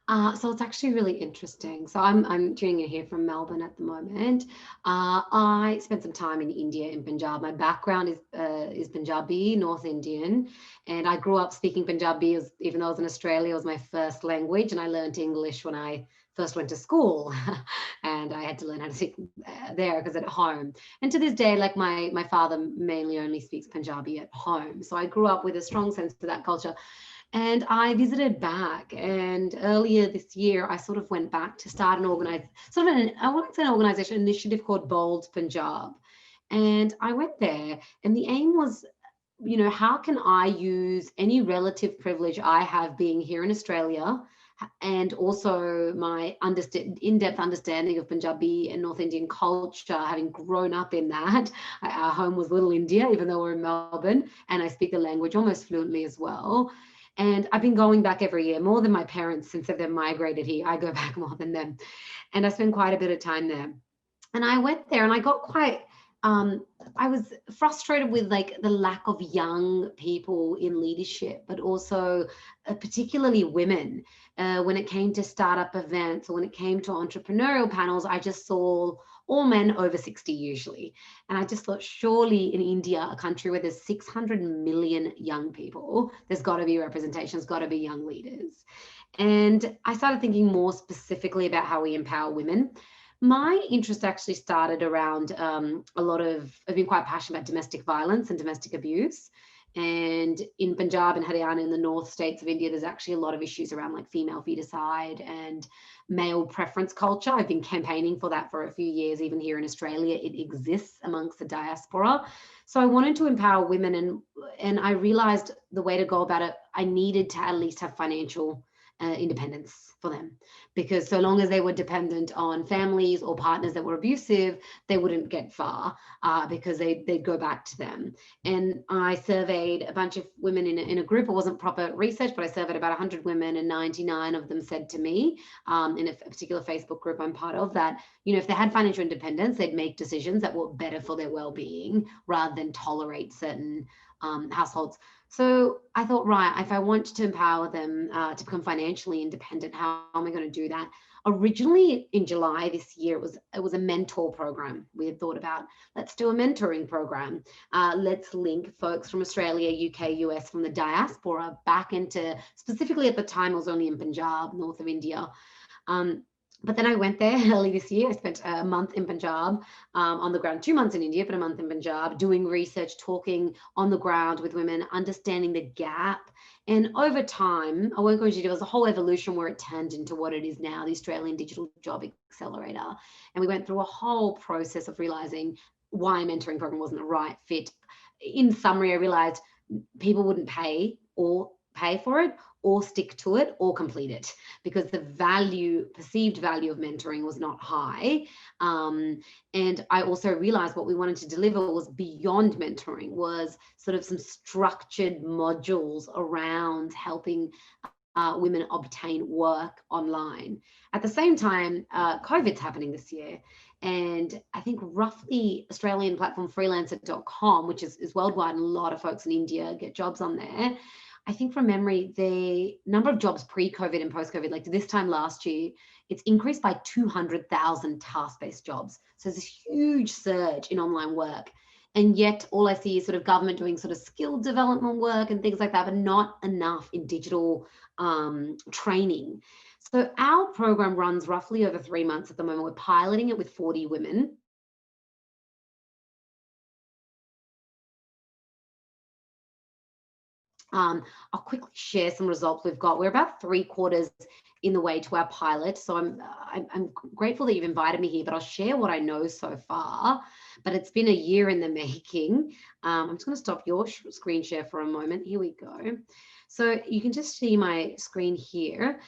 So it's actually really interesting. So I'm tuning in here from Melbourne at the moment. I spent some time in India, in Punjab. My background is Punjabi, North Indian, and I grew up speaking Punjabi. Even though I was in Australia, it was my first language, and I learned English when I first went to school, and I had to learn how to speak there because at home. And to this day, like my father mainly only speaks Punjabi at home, so I grew up with a strong sense of that culture. And I visited back, and earlier this year, I sort of went back to start I wouldn't say an organization, initiative called Bold Punjab. And I went there, and the aim was, how can I use any relative privilege I have being here in Australia and also my in-depth understanding of Punjabi and North Indian culture, having grown up in that. Our home was Little India, even though we're in Melbourne, and I speak the language almost fluently as well. And I've been going back every year, more than my parents since they've migrated here. I go back more than them. And I spend quite a bit of time there. And I went there and I got quite I was frustrated with like the lack of young people in leadership, but also particularly women. When it came to startup events or when it came to entrepreneurial panels, I just saw all men over 60 usually. And I just thought, surely in India, a country where there's 600 million young people, there's got to be representation, there's got to be young leaders. And I started thinking more specifically about how we empower women. My interest actually started around I've been quite passionate about domestic violence and domestic abuse. And in Punjab and Haryana, in the north states of India, there's actually a lot of issues around like female feticide and male preference culture. I've been campaigning for that for a few years. Even here in Australia, it exists amongst the diaspora. So I wanted to empower women, and I realized the way to go about it, I needed to at least have financial independence for them, because so long as they were dependent on families or partners that were abusive, they wouldn't get far because they'd go back to them. And I surveyed a bunch of women in a group. It wasn't proper research, but I surveyed about 100 women, and 99 of them said to me in a particular Facebook group I'm part of that, if they had financial independence, they'd make decisions that were better for their well-being rather than tolerate certain households. So I thought, right, if I want to empower them to become financially independent, how am I going to do that? Originally in July this year, it was a mentor program. We had thought about, let's do a mentoring program. Let's link folks from Australia, UK, US, from the diaspora back into, specifically at the time, it was only in Punjab, north of India. But then I went there early this year. I spent a month in Punjab on the ground, 2 months in India, but a month in Punjab, doing research, talking on the ground with women, understanding the gap. And over time, I won't go into details, a whole evolution where it turned into what it is now, the Australian Digital Job Accelerator. And we went through a whole process of realizing why a mentoring program wasn't the right fit. In summary, I realized people wouldn't pay for it or stick to it or complete it because the perceived value of mentoring was not high. And I also realized what we wanted to deliver was beyond mentoring, was sort of some structured modules around helping women obtain work online. At the same time, COVID's happening this year. And I think roughly Australian platform freelancer.com, which is worldwide, and a lot of folks in India get jobs on there. I think from memory, the number of jobs pre-COVID and post-COVID, like this time last year, it's increased by 200,000 task-based jobs. So there's a huge surge in online work. And yet all I see is sort of government doing sort of skill development work and things like that, but not enough in digital training. So our program runs roughly over 3 months at the moment. We're piloting it with 40 women. I'll quickly share some results we've got. We're about 3/4 in the way to our pilot. So I'm grateful that you've invited me here, but I'll share what I know so far. But it's been a year in the making. I'm just going to stop your screen share for a moment. Here we go. So you can just see my screen here.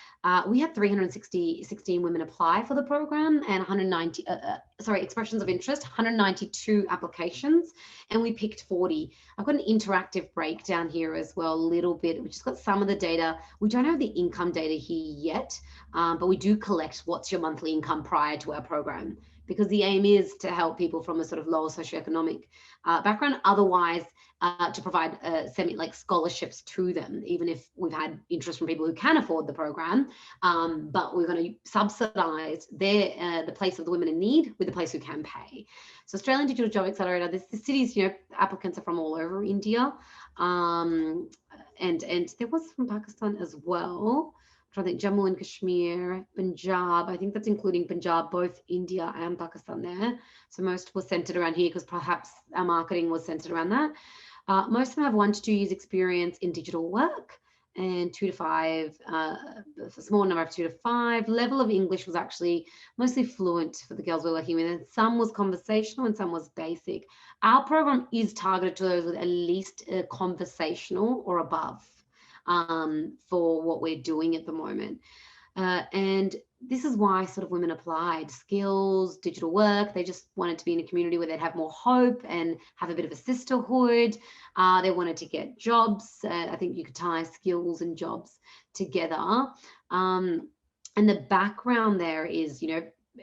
We had 316 women apply for the program and 190, expressions of interest, 192 applications, and we picked 40. I've got an interactive breakdown here as well, a little bit, which has got some of the data. We don't have the income data here yet, but we do collect what's your monthly income prior to our program. because the aim is to help people from a sort of lower socioeconomic background. Otherwise, to provide like scholarships to them, even if we've had interest from people who can afford the program. But we're going to subsidise the place of the women in need with the place who can pay. So Australian Digital Job Accelerator, the cities, applicants are from all over India. And there was from Pakistan as well. I think Jammu and Kashmir, Punjab, I think that's including Punjab, both India and Pakistan there. So most was centered around here because perhaps our marketing was centered around that. Most of them have 1 to 2 years experience in digital work, and 2 to 5, a small number of 2 to 5. Level of English was actually mostly fluent for the girls we're working with, and some was conversational and some was basic. Our program is targeted to those with at least a conversational or above for what we're doing at the moment. And this is why sort of women applied. Skills, digital work, they just wanted to be in a community where they'd have more hope and have a bit of a sisterhood. They wanted to get jobs. I think you could tie skills and jobs together. And the background there is,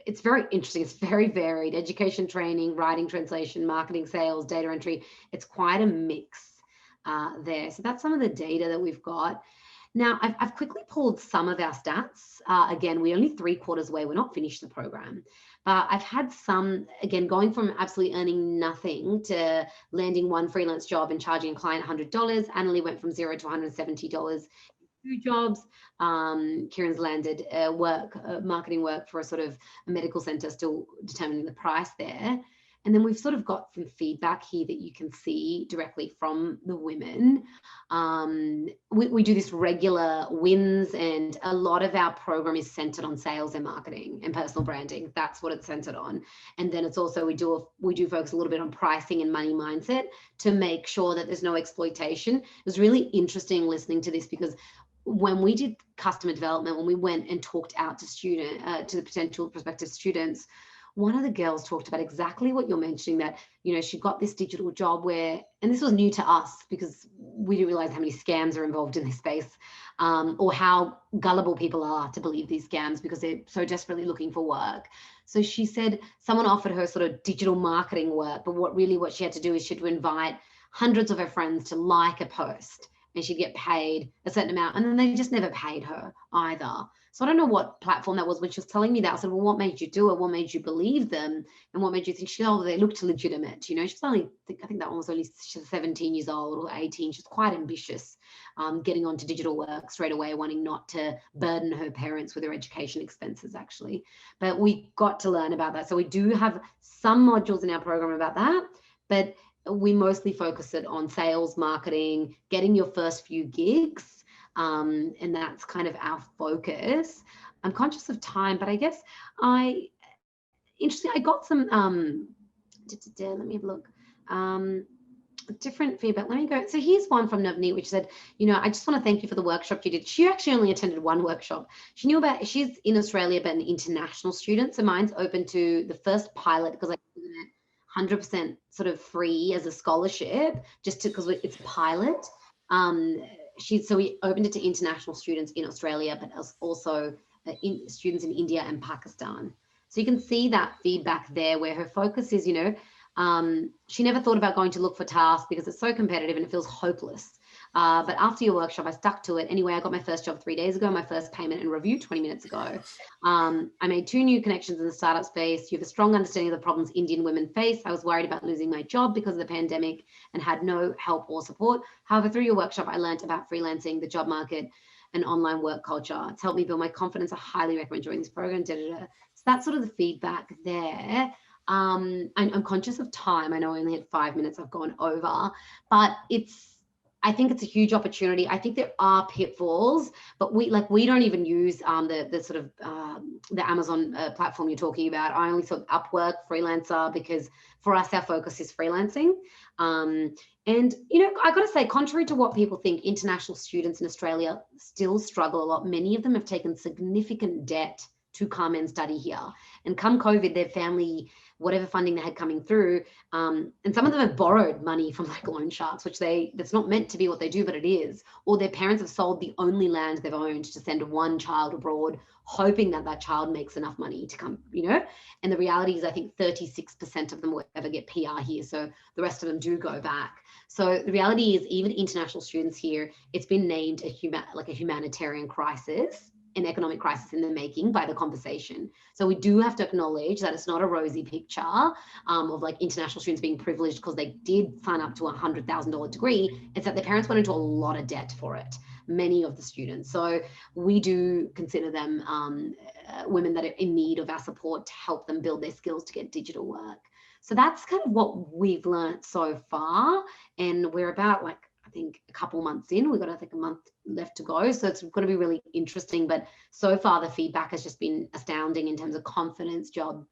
it's very interesting. It's very varied. Education, training, writing, translation, marketing, sales, data entry. It's quite a mix there. So that's some of the data that we've got. Now, I've quickly pulled some of our stats. Again, we're only 3/4 way. We're not finished the program. But I've had some, again, going from absolutely earning nothing to landing 1 freelance job and charging a client $100. Annalie went from $0 to $170 in 2 jobs. Kieran's landed marketing work for a sort of a medical center, still determining the price there. And then we've sort of got some feedback here that you can see directly from the women. We do this regular wins, and a lot of our program is centered on sales and marketing and personal branding. That's what it's centered on. And then it's also, we do focus a little bit on pricing and money mindset to make sure that there's no exploitation. It was really interesting listening to this, because when we did customer development, when we went and talked out to to the potential prospective students, one of the girls talked about exactly what you're mentioning, that, she got this digital job where, and this was new to us because we didn't realize how many scams are involved in this space, or how gullible people are to believe these scams because they're so desperately looking for work. So she said someone offered her sort of digital marketing work, but what she had to do is she had to invite hundreds of her friends to like a post, and she'd get paid a certain amount, and then they just never paid her either. So I don't know what platform that was. When she was telling me that, I said, well, what made you do it? What made you believe them? And what made you think, they looked legitimate? She was only, I think that one was only 17 years old or 18. She's quite ambitious, getting onto digital work straight away, wanting not to burden her parents with their education expenses, actually. But we got to learn about that. So we do have some modules in our program about that, but we mostly focus it on sales, marketing, getting your first few gigs. And that's kind of our focus. I'm conscious of time, but I guess I got some, let me have a look, different feedback. Let me go. So here's one from Navneet, which said, I just want to thank you for the workshop you did. She actually only attended 1 workshop. She's in Australia, but an international student. So mine's open to the first pilot, because I did it 100% sort of free as a scholarship, because it's pilot. So we opened it to international students in Australia, but also students in India and Pakistan. So you can see that feedback there, where her focus is, she never thought about going to look for tasks because it's so competitive and it feels hopeless. But after your workshop, I stuck to it. Anyway, I got my first job 3 days ago, my first payment and review 20 minutes ago. I made 2 new connections in the startup space. You have a strong understanding of the problems Indian women face. I was worried about losing my job because of the pandemic and had no help or support. However, through your workshop, I learned about freelancing, the job market, and online work culture. It's helped me build my confidence. I highly recommend joining this program. So that's sort of the feedback there. I'm conscious of time. I know I only had 5 minutes. I've gone over, but I think it's a huge opportunity. I think there are pitfalls, but we don't even use the sort of the Amazon platform you're talking about. I only saw Upwork, Freelancer, because for us, our focus is freelancing. And, I got to say, contrary to what people think, international students in Australia still struggle a lot. Many of them have taken significant debt to come and study here. And come COVID, their family whatever funding they had coming through. And some of them have borrowed money from like loan sharks, which that's not meant to be what they do, but it is. Or their parents have sold the only land they've owned to send one child abroad, hoping that that child makes enough money to come, And the reality is, I think 36% of them will ever get PR here. So the rest of them do go back. So the reality is, even international students here, it's been named a humanitarian crisis, an economic crisis in the making by the conversation. So we do have to acknowledge that it's not a rosy picture of like international students being privileged because they did sign up to a $100,000 degree. It's that their parents went into a lot of debt for it, many of the students. So we do consider them women that are in need of our support to help them build their skills to get digital work. So that's kind of what we've learned so far. And we're about like, I think a couple months in, we've got, I think, a month left to go. So it's going to be really interesting. But so far, the feedback has just been astounding in terms of confidence, jobs,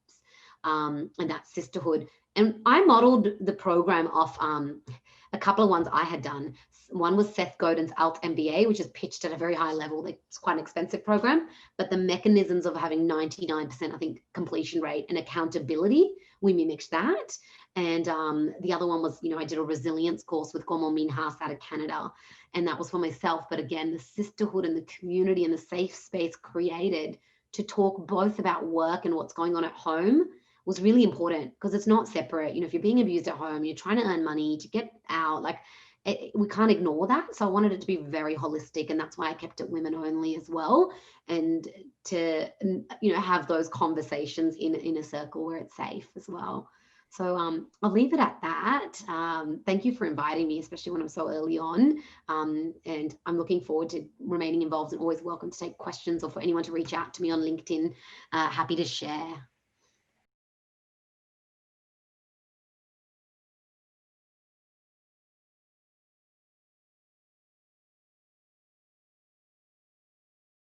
and that sisterhood. And I modeled the program off a couple of ones I had done. One was Seth Godin's Alt MBA, which is pitched at a very high level. It's quite an expensive program, but the mechanisms of having 99%, I think, completion rate and accountability, we mimicked that. And the other one was, I did a resilience course with Komal Minhas out of Canada, and that was for myself. But again, the sisterhood and the community and the safe space created to talk both about work and what's going on at home was really important, because it's not separate. If you're being abused at home, you're trying to earn money to get out, we can't ignore that. So I wanted it to be very holistic, and that's why I kept it women only as well, and to have those conversations in a circle where it's safe as well. So I'll leave it at that. Thank you for inviting me, especially when I'm so early on. And I'm looking forward to remaining involved, and always welcome to take questions, or for anyone to reach out to me on LinkedIn. Happy to share.